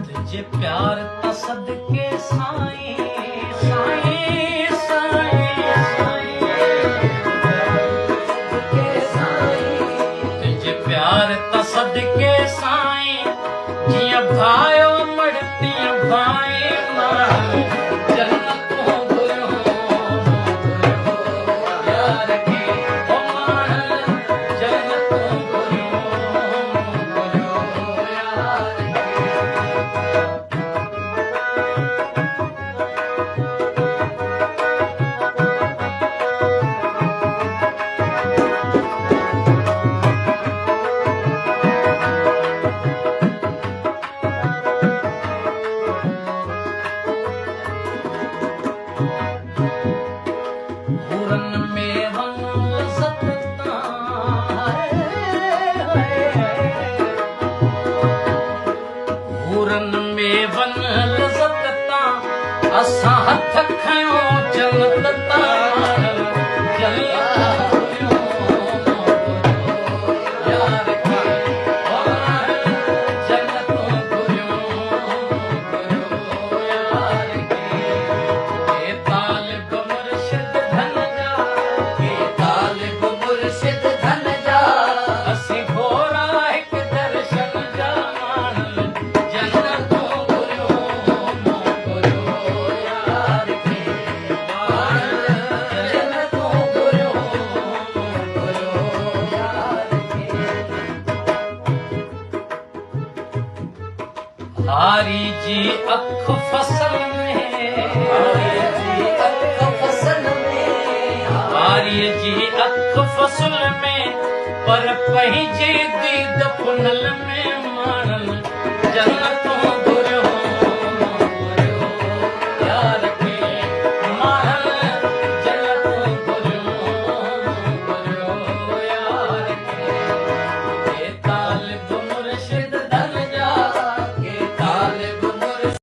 तुझे प्यार ता सदके साईं साईं साईं तुझे प्यार ता सदके साईं जियां भायो मड़ती भाई मां जन्नतों गुयो यार के ओ मां जन्नतों गुयो यार पूरन में वन लज़्ज़त पूरन में वन लज़्ज़त असां हथ खयो जन्नत हारी जी अख फसल में हारी जी अख फसल में पर पंहिंजी दीद पुनल में